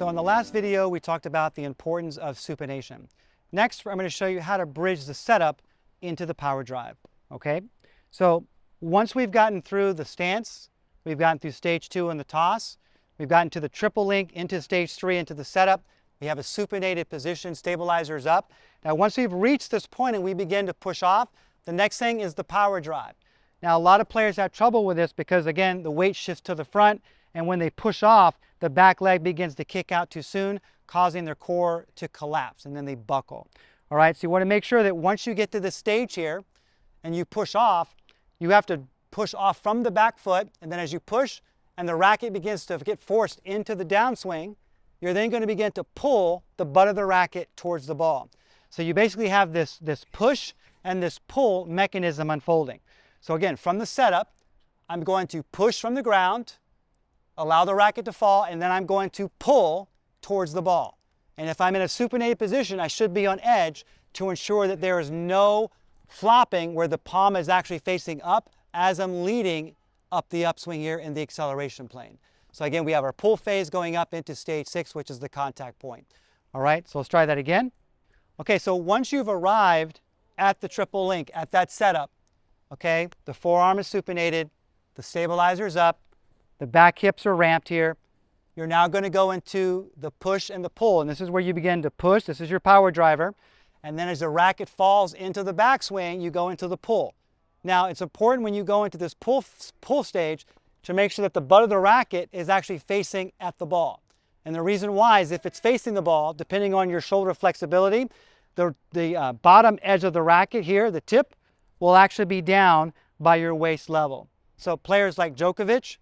So in the last video, we talked about the importance of supination. Next, I'm going to show you how to bridge the setup into the power drive, okay? So once we've gotten through the stance, we've gotten through stage 2 in the toss, we've gotten to the triple link, into stage 3, into the setup, we have a supinated position, stabilizers up. Now once we've reached this point and we begin to push off, the next thing is the power drive. Now a lot of players have trouble with this because again, the weight shifts to the front, and when they push off, the back leg begins to kick out too soon, causing their core to collapse, and then they buckle. All right, so you want to make sure that once you get to this stage here and you push off, you have to push off from the back foot, and then as you push and the racket begins to get forced into the downswing, you're then going to begin to pull the butt of the racket towards the ball. So you basically have this push and this pull mechanism unfolding. So again, from the setup, I'm going to push from the ground, allow the racket to fall, and then I'm going to pull towards the ball. And if I'm in a supinated position, I should be on edge to ensure that there is no flopping where the palm is actually facing up as I'm leading up the upswing here in the acceleration plane. So again, we have our pull phase going up into stage 6, which is the contact point. All right, so let's try that again. Okay, so once you've arrived at the triple link, at that setup, okay, the forearm is supinated, the stabilizer is up, the back hips are ramped here. You're now going to go into the push and the pull, and this is where you begin to push. This is your power driver. And then as the racket falls into the backswing, you go into the pull. Now, it's important when you go into this pull stage to make sure that the butt of the racket is actually facing at the ball. And the reason why is if it's facing the ball, depending on your shoulder flexibility, the bottom edge of the racket here, the tip, will actually be down by your waist level. So players like Djokovic,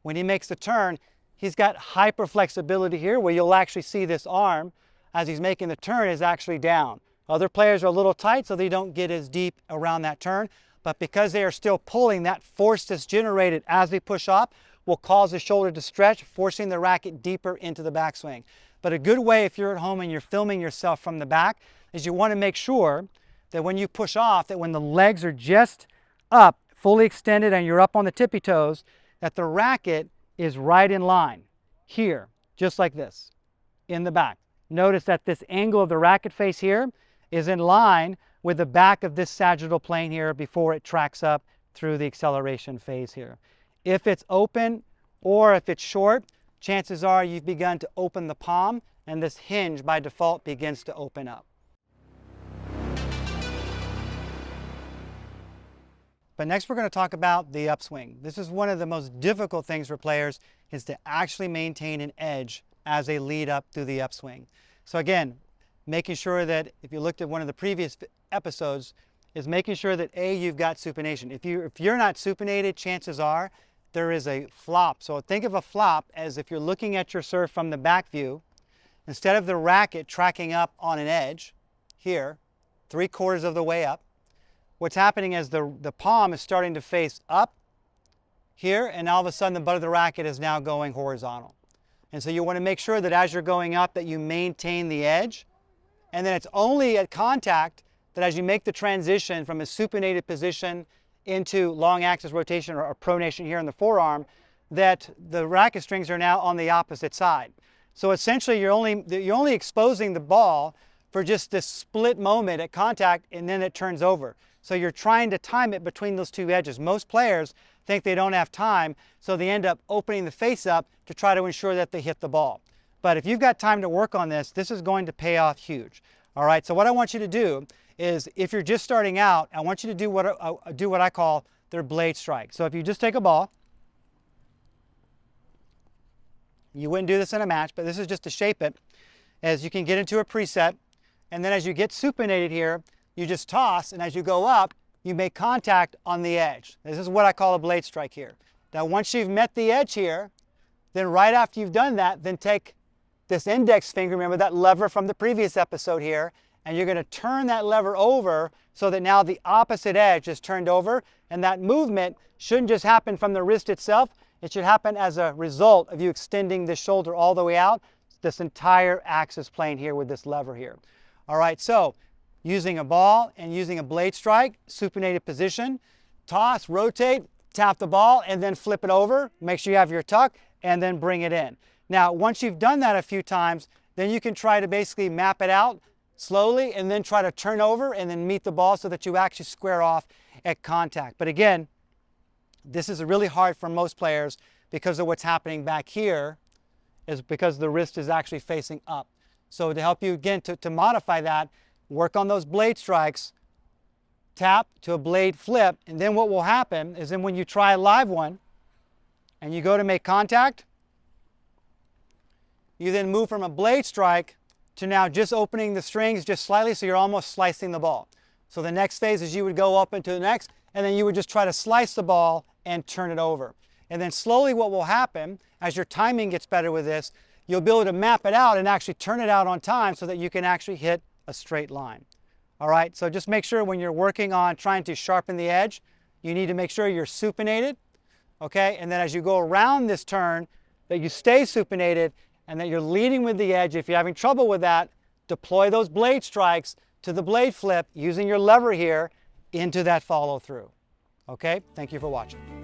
when he makes the turn, he's got hyper flexibility here where you'll actually see this arm as he's making the turn is actually down. Other players are a little tight so they don't get as deep around that turn, but because they are still pulling, that force that's generated as they push off will cause the shoulder to stretch, forcing the racket deeper into the backswing. But a good way if you're at home and you're filming yourself from the back is you want to make sure that when you push off, that when the legs are just up, fully extended, and you're up on the tippy toes, that the racket is right in line here, just like this, in the back. Notice that this angle of the racket face here is in line with the back of this sagittal plane here before it tracks up through the acceleration phase here. If it's open or if it's short, chances are you've begun to open the palm, and this hinge by default begins to open up. But next we're going to talk about the upswing. This is one of the most difficult things for players, is to actually maintain an edge as they lead up through the upswing. So again, making sure that if you looked at one of the previous episodes, is making sure that you've got supination. If you're not supinated, chances are there is a flop. So think of a flop as if you're looking at your serve from the back view, instead of the racket tracking up on an edge here, 3/4 of the way up, what's happening is the palm is starting to face up here, and all of a sudden the butt of the racket is now going horizontal. And so you want to make sure that as you're going up that you maintain the edge, and then it's only at contact that as you make the transition from a supinated position into long axis rotation or pronation here in the forearm, that the racket strings are now on the opposite side. So essentially you're only exposing the ball for just this split moment at contact, and then it turns over. So you're trying to time it between those two edges. Most players think they don't have time, so they end up opening the face up to try to ensure that they hit the ball. But if you've got time to work on this, this is going to pay off huge. All right, so what I want you to do is, if you're just starting out, I want you to do what I call their blade strike. So if you just take a ball, you wouldn't do this in a match, but this is just to shape it, as you can get into a preset, and then as you get supinated here, you just toss, and as you go up, you make contact on the edge. This is what I call a blade strike here. Now once you've met the edge here, then right after you've done that, then take this index finger, remember that lever from the previous episode here, and you're going to turn that lever over so that now the opposite edge is turned over, and that movement shouldn't just happen from the wrist itself, it should happen as a result of you extending the shoulder all the way out, this entire axis plane here with this lever here. All right, so using a ball and using a blade strike, supinated position, toss, rotate, tap the ball, and then flip it over. Make sure you have your tuck, and then bring it in. Now, once you've done that a few times, then you can try to basically map it out slowly and then try to turn over and then meet the ball so that you actually square off at contact. But again, this is really hard for most players because of what's happening back here, is because the wrist is actually facing up. So to help you again to modify that, work on those blade strikes, tap to a blade flip, and then what will happen is then when you try a live one and you go to make contact, you then move from a blade strike to now just opening the strings just slightly, so you're almost slicing the ball. So the next phase is you would go up into the next, and then you would just try to slice the ball and turn it over. And then slowly what will happen, as your timing gets better with this, you'll be able to map it out and actually turn it out on time so that you can actually hit a straight line. All right, so just make sure when you're working on trying to sharpen the edge, you need to make sure you're supinated, okay? And then as you go around this turn, that you stay supinated and that you're leading with the edge. If you're having trouble with that, deploy those blade strikes to the blade flip using your lever here into that follow through. Okay, thank you for watching.